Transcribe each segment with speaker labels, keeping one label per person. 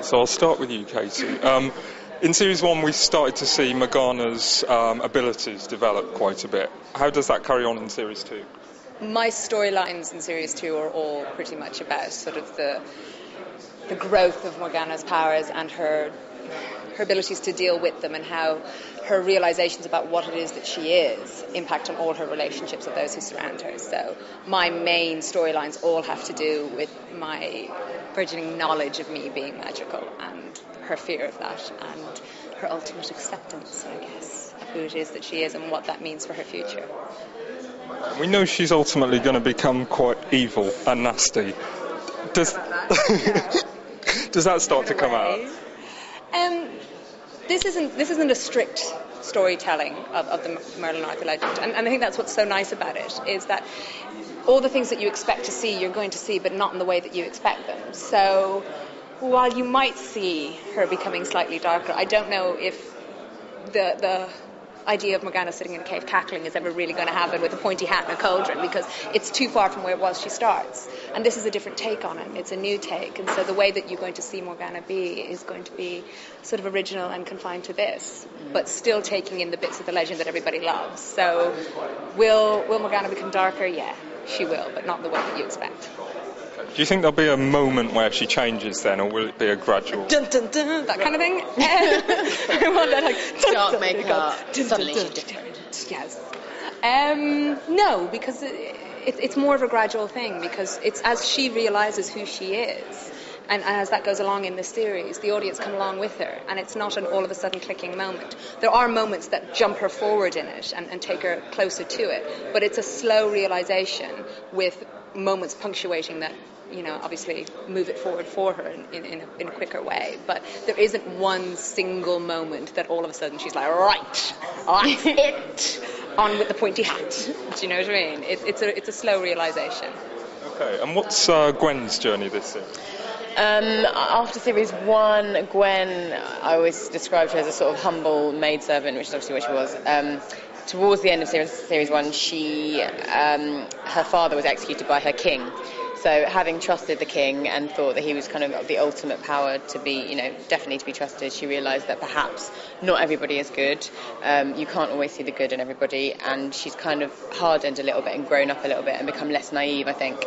Speaker 1: So I'll start with you, Katie. In Series 1 we started to see Morgana's abilities develop quite a bit. How does that carry on in Series 2?
Speaker 2: My storylines in Series 2 are all pretty much about sort of the growth of Morgana's powers and her abilities to deal with them, and how her realizations about what it is that she is impact on all her relationships with those who surround her. So my main storylines all have to do with my burgeoning knowledge of me being magical and her fear of that and her ultimate acceptance, I guess, of who it is that she is and what that means for her future.
Speaker 1: We know she's ultimately going to become quite evil and nasty. Does that start to come out?
Speaker 2: This isn't a strict storytelling of the Merlin Arthur legend, and I think that's what's so nice about it, is that all the things that you expect to see, you're going to see, but not in the way that you expect them. So while you might see her becoming slightly darker, I don't know if the idea of Morgana sitting in a cave cackling is ever really going to happen with a pointy hat and a cauldron, because it's too far from where it was she starts. And this is a different take on it. It's a new take. And so the way that you're going to see Morgana be is going to be sort of original and confined to this, but still taking in the bits of the legend that everybody loves. So will Morgana become darker? Yeah, she will, but not in the way that you expect.
Speaker 1: Do you think there'll be a moment where she changes then, or will it be a gradual?
Speaker 2: Dun, dun, dun, that kind of thing. I want that, like,
Speaker 3: dark makeup, suddenly she's different.
Speaker 2: Yes. No, because it's more of a gradual thing, because it's as she realizes who she is, and as that goes along in the series, the audience come along with her, and it's not an all of a sudden clicking moment. There are moments that jump her forward in it and take her closer to it, but it's a slow realization with moments punctuating that, you know, obviously move it forward for her in a quicker way. But there isn't one single moment that all of a sudden she's like, right, that's it, on with the pointy hat. Do you know what I mean? It's a slow realization.
Speaker 1: Okay, and what's Gwen's journey this year?
Speaker 3: After Series 1, Gwen, I always described her as a sort of humble maidservant, which is obviously what she was. Towards the end of Series 1, her father was executed by her king. So having trusted the king and thought that he was kind of the ultimate power to be, you know, definitely to be trusted, she realised that perhaps not everybody is good. You can't always see the good in everybody, and she's kind of hardened a little bit and grown up a little bit and become less naive, I think.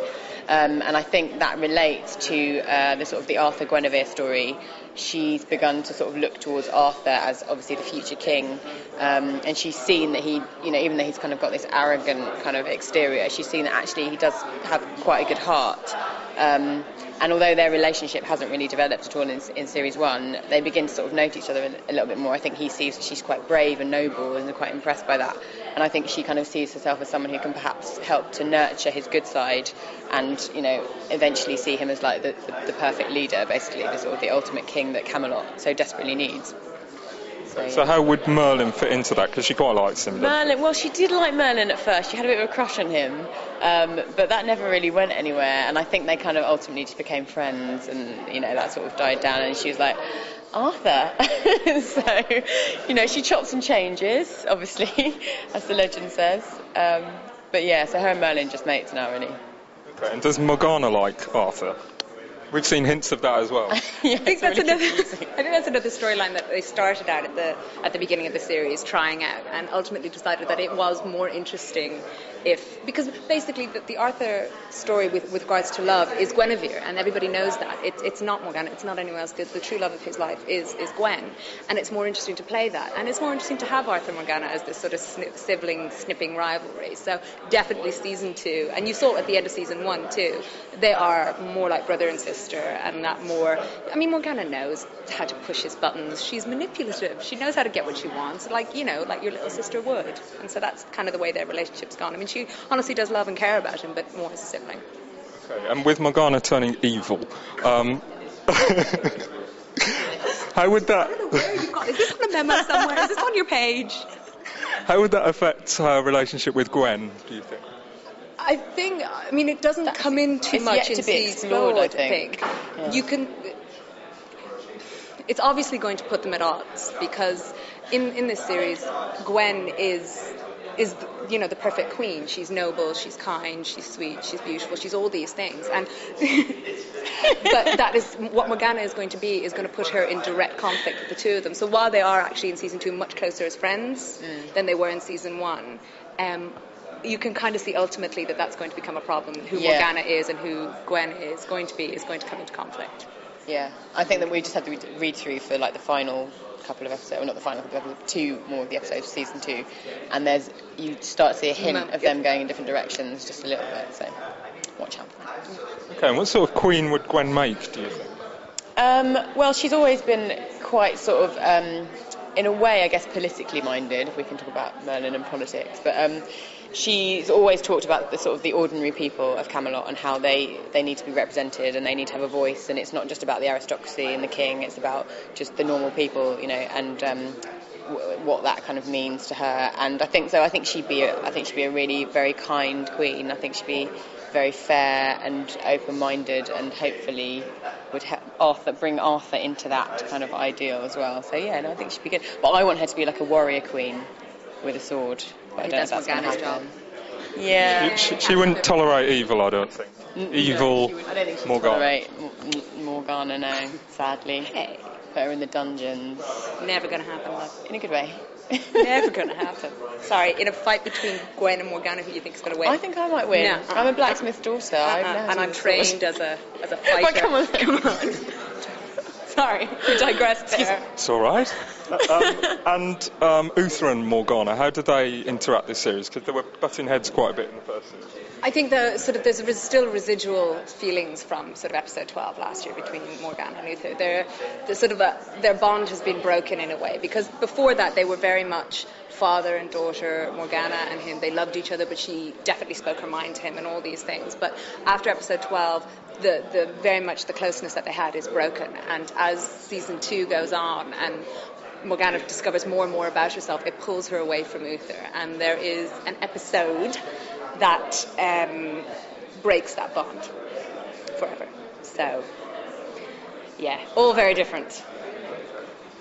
Speaker 3: And I think that relates to the sort of the Arthur Guinevere story. She's begun to sort of look towards Arthur as obviously the future king, and she's seen that he, you know, even though he's kind of got this arrogant kind of exterior, she's seen that actually he does have quite a good heart. And although their relationship hasn't really developed at all in Series 1, they begin to sort of note each other a little bit more. I think he sees that she's quite brave and noble and quite impressed by that. And I think she kind of sees herself as someone who can perhaps help to nurture his good side and, you know, eventually see him as like the perfect leader, basically, the sort of the ultimate king that Camelot so desperately needs.
Speaker 1: So how would Merlin fit into that? Because she quite likes him.
Speaker 3: Merlin, well, she did like Merlin at first. She had a bit of a crush on him, but that never really went anywhere. And I think they kind of ultimately just became friends, and, you know, that sort of died down. And she was like, Arthur. So, you know, she chops and changes, obviously, as the legend says. But yeah, so her and Merlin just mates now, really.
Speaker 1: Okay, and does Morgana like Arthur? We've seen hints of that as well.
Speaker 2: Yeah, I think that's another storyline that they started out at the beginning of the series, trying out, and ultimately decided that it was more interesting because basically the Arthur story with regards to love is Guinevere, and everybody knows that. It's not Morgana, it's not anyone else. The true love of his life is Gwen, and it's more interesting to play that, and it's more interesting to have Arthur and Morgana as this sort of sibling snipping rivalry. So definitely season 2, and you saw at the end of season 1 too, they are more like brother and sister, and that more, I mean, Morgana knows how to push his buttons. She's manipulative. She knows how to get what she wants, like, you know, like your little sister would. And so that's kind of the way their relationship's gone. I mean, she honestly does love and care about him, but more as a sibling.
Speaker 1: Okay, and with Morgana turning evil, how would that...
Speaker 2: I don't know where you've got... Is this on a memo somewhere? Is this on your page?
Speaker 1: How would that affect her relationship with Gwen, do you think?
Speaker 2: I mean, it doesn't come in too much in season 4, I think. Yeah. You can... It's obviously going to put them at odds, because in this series, Gwen is is the perfect queen. She's noble, she's kind, she's sweet, she's beautiful, she's all these things. And but that is what Morgana is going to be, is going to put her in direct conflict with the two of them. So while they are actually in season 2 much closer as friends than they were in season 1, you can kind of see ultimately that that's going to become a problem. Who Morgana is and who Gwen is going to come into conflict.
Speaker 3: Yeah, I think that we just had to read through for like the final couple of episodes, well, not the final couple of episodes, 2 more of the episodes of season 2, and you start to see a hint of them going in different directions just a little bit, so watch out for that.
Speaker 1: Okay, and what sort of queen would Gwen make, do you think?
Speaker 3: Well, she's always been quite sort of, in a way, I guess, politically minded, if we can talk about Merlin and politics, but she's always talked about the ordinary people of Camelot and how they need to be represented and they need to have a voice, and it's not just about the aristocracy and the king, it's about just the normal people, and what that kind of means to her. And I think she'd be a really very kind queen. I think she'd be very fair and open-minded, and hopefully would bring Arthur into that kind of ideal as well. So yeah, no, I think she'd be good. But I want her to be like a warrior queen with a sword. But I don't know if that's going to happen.
Speaker 2: Yeah.
Speaker 1: She wouldn't tolerate evil, I don't think. Evil.
Speaker 3: I don't think she'd
Speaker 1: Morgana.
Speaker 3: tolerate Morgana, no, sadly.
Speaker 2: Hey.
Speaker 3: Put her in the dungeons.
Speaker 2: Never going to happen, love.
Speaker 3: In a good way.
Speaker 2: Never going to happen. Sorry, in a fight between Gwen and Morgana, who you think is going to win?
Speaker 3: I think I might win.
Speaker 2: No.
Speaker 3: I'm a blacksmith's daughter.
Speaker 2: And I'm trained as a fighter.
Speaker 3: Come on.
Speaker 2: Sorry, we digressed there.
Speaker 1: It's all right. And Uther and Morgana, how did they interact this series? Because they were butting heads quite a bit in the first series.
Speaker 2: I think there's still residual feelings from sort of episode 12 last year between Morgana and Uther. Their bond has been broken in a way, because before that they were very much father and daughter, Morgana and him. They loved each other, but she definitely spoke her mind to him and all these things. But after episode 12, the very much the closeness that they had is broken. And as season 2 goes on and Morgana discovers more and more about herself, it pulls her away from Uther. And there is an episode that breaks that bond forever. So, yeah, all very different.
Speaker 3: Mm.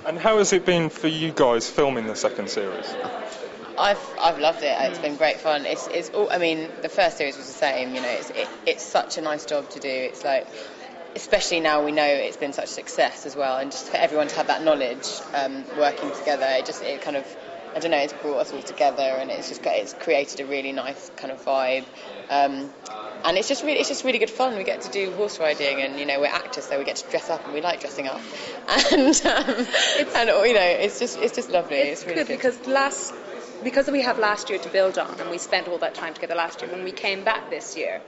Speaker 1: And how has it been for you guys filming the second series?
Speaker 3: I've loved it. It's been great fun. It's all, I mean, the first series was the same. It's such a nice job to do. It's like, especially now we know it's been such a success as well, and just for everyone to have that knowledge working together, it kind of, I don't know, it's brought us all together, and it's created a really nice kind of vibe. And it's just really good fun. We get to do horse riding, and we're actors, so we get to dress up, and we like dressing up. And it's just lovely.
Speaker 2: It's
Speaker 3: really good.
Speaker 2: Because we have last year to build on, and we spent all that time together last year. When we came back this year,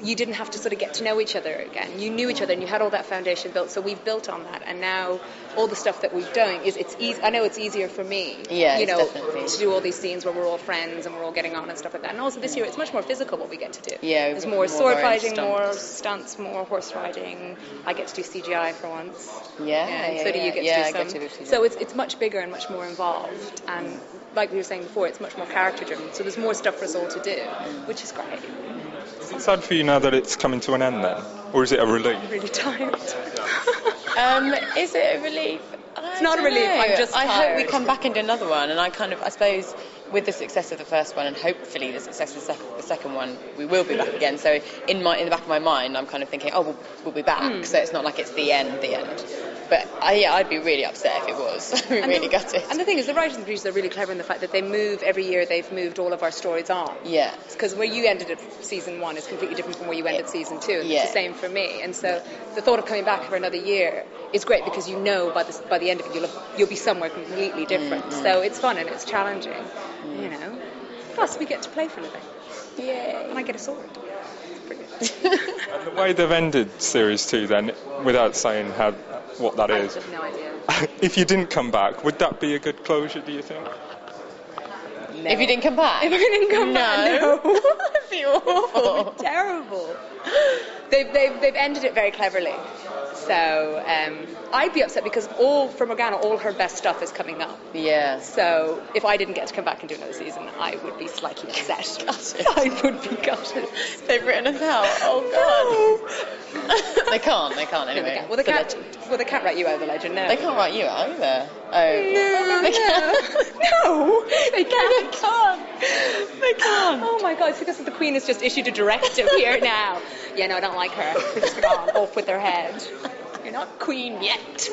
Speaker 2: you didn't have to sort of get to know each other again. You knew each other, and you had all that foundation built. So we've built on that, and now all the stuff that we're doing it's easy. I know it's easier for me,
Speaker 3: definitely.
Speaker 2: to do all these scenes where we're all friends and we're all getting on and stuff like that. And also this year, it's much more physical what we get to do.
Speaker 3: Yeah,
Speaker 2: there's more sword fighting, more stunts, more horse riding. I get to do CGI for once.
Speaker 3: So do you
Speaker 2: get to do some. So it's much bigger and much more involved, and like we were saying before, it's much more character driven, so there's more stuff for us all to do, which is great.
Speaker 1: Is it sad for you now that it's coming to an end then? Or is it a relief?
Speaker 2: I'm really tired.
Speaker 3: Is it a relief?
Speaker 2: It's not a relief, I'm just tired.
Speaker 3: I hope we come back and do another one, and I suppose with the success of the first one and hopefully the success of the second one, we will be back again. So in the back of my mind, I'm kind of thinking, we'll be back, so it's not like it's the end. But I'd be really upset if it was. I'd be really gutted.
Speaker 2: And the thing is, the writers and producers are really clever in the fact that they move every year. They've moved all of our stories on.
Speaker 3: Yeah.
Speaker 2: Because where you ended at season 1 is completely different from where you ended season 2. And it's the same for me. And so the thought of coming back for another year is great, because by the end of it you'll be somewhere completely different. So it's fun and it's challenging. Plus we get to play for a living.
Speaker 3: Yeah.
Speaker 2: And I get a sword.
Speaker 1: And the way they've ended series 2 then, without saying what that is.
Speaker 2: I have no idea.
Speaker 1: If you didn't come back, would that be a good closure, do you think?
Speaker 2: No.
Speaker 3: If you didn't come back?
Speaker 2: If I didn't come back, no.
Speaker 3: It'd be awful.
Speaker 2: It would be terrible. They've ended it very cleverly. So I'd be upset because for Morgana, all her best stuff is coming up.
Speaker 3: Yeah.
Speaker 2: So if I didn't get to come back and do another season, I would be slightly upset. I would be gutted.
Speaker 3: They've written us out. Oh God. They can't anyway.
Speaker 2: Well, they can't write you out of the legend. No.
Speaker 3: They can't write you out either. Oh. They can't.
Speaker 2: No, they can't.
Speaker 3: They can't. They can't.
Speaker 2: Oh my God, it's because the Queen has just issued a directive here now. Yeah, no, I don't like her. They're just gone off with their head. You're not Queen yet.